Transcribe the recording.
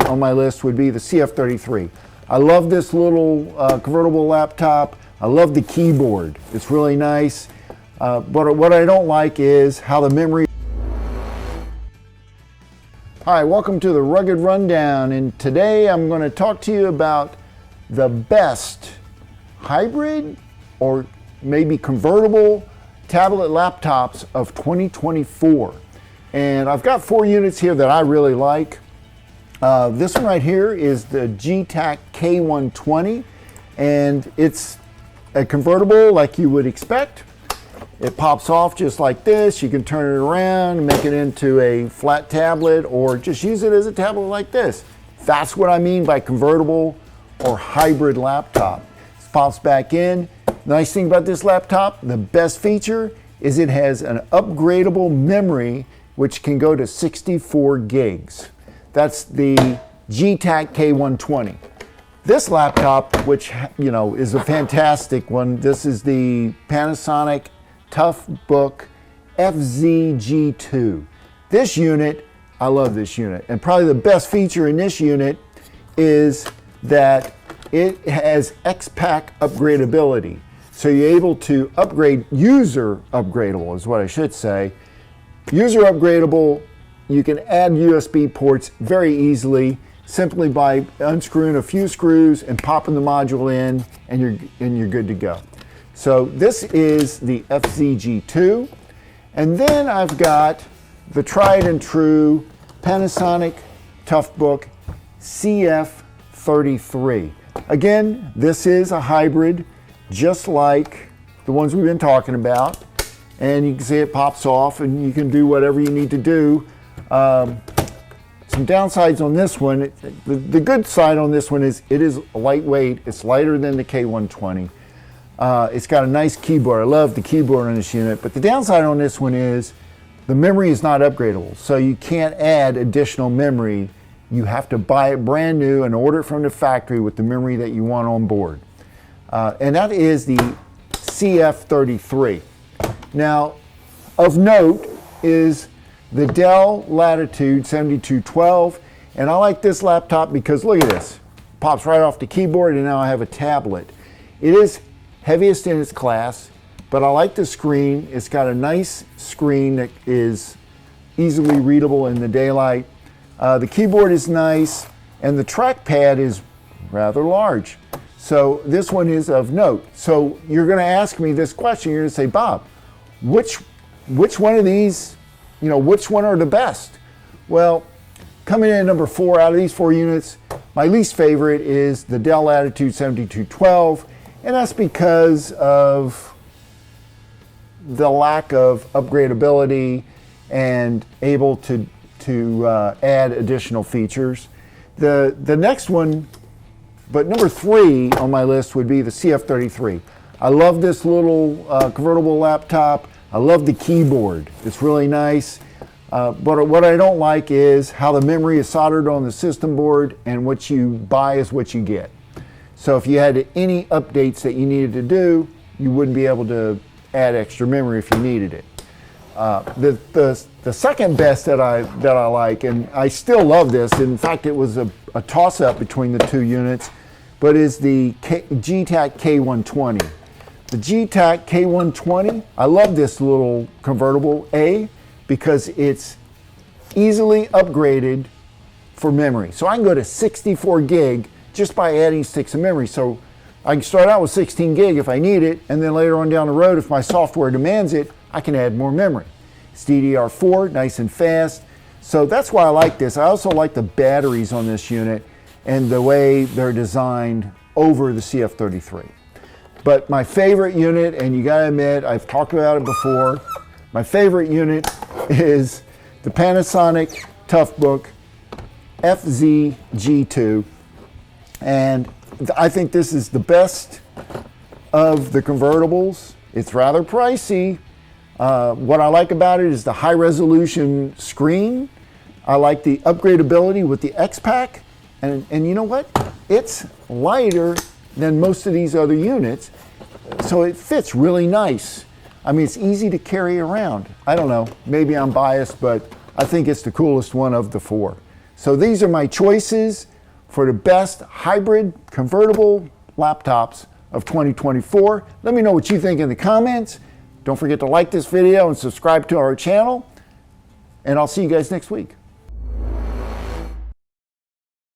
on my list would be the CF33. I love this little convertible laptop. I love the keyboard. It's really nice. But what I don't like is how the memory... Hi, welcome to the Rugged Rundown, and today I'm going to talk to you about the best hybrid or maybe convertible tablet laptops of 2024. And I've got 4 units here that I really like. This one right here is the Getac K120, and it's a convertible like you would expect. It pops off just like this. You can turn it around and make it into a flat tablet or just use it as a tablet like this. That's what I mean by convertible or hybrid laptop. It pops back in. Nice thing about this laptop, the best feature is it has an upgradable memory which can go to 64 gigs. That's the Getac K120. This laptop, which is a fantastic one, this is the Panasonic Toughbook FZG2. This unit, I love this unit. And probably the best feature in this unit is that it has XPack upgradability. So you're able to upgrade, user upgradable is what I should say. User upgradable, you can add USB ports very easily simply by unscrewing a few screws and popping the module in, and you're good to go. So this is the FZG2, and then I've got the tried and true Panasonic Toughbook CF33. Again, this is a hybrid just like the ones we've been talking about, and you can see it pops off and you can do whatever you need to do. Some downsides on this one, the good side on this one is it is lightweight. It's lighter than the K120. It's got a nice keyboard. I love the keyboard on this unit, but the downside on this one is the memory is not upgradable. So you can't add additional memory. You have to buy it brand new and order it from the factory with the memory that you want on board. And that is the CF33. Now, of note is the Dell Latitude 7212, and I like this laptop because look at this. Pops right off the keyboard, and now I have a tablet. It is heaviest in its class, but I like the screen. It's got a nice screen that is easily readable in the daylight. The keyboard is nice, and the trackpad is rather large. So this one is of note. So you're going to ask me this question. You're going to say, Bob, which one of these, which one are the best? Well, coming in at number 4 out of these 4 units, my least favorite is the Dell Latitude 7212, and that's because of the lack of upgradability and able to add additional features. The next one, but number 3 on my list would be the CF33. I love this little convertible laptop. I love the keyboard. It's really nice. But what I don't like is how the memory is soldered on the system board, and what you buy is what you get. So if you had any updates that you needed to do, you wouldn't be able to add extra memory if you needed it. The second best that I like, and I still love this, in fact it was a toss-up between the 2 units, but is the Getac K120. The Getac K120, I love this little convertible, because it's easily upgraded for memory. So I can go to 64 gig just by adding sticks of memory. So I can start out with 16 gig if I need it, and then later on down the road, if my software demands it, I can add more memory. It's DDR4, nice and fast. So that's why I like this. I also like the batteries on this unit and the way they're designed over the CF33. But my favorite unit, and you gotta admit, I've talked about it before, my favorite unit is the Panasonic Toughbook FZG2. And I think this is the best of the convertibles. It's rather pricey. What I like about it is the high resolution screen. I like the upgradability with the XPack. And you know what? It's lighter than most of these other units, so it fits really nice. I mean, it's easy to carry around. I don't know, maybe I'm biased, but I think it's the coolest one of the 4. So these are my choices for the best hybrid convertible laptops of 2024. Let me know what you think in the comments. Don't forget to like this video and subscribe to our channel. And I'll see you guys next week.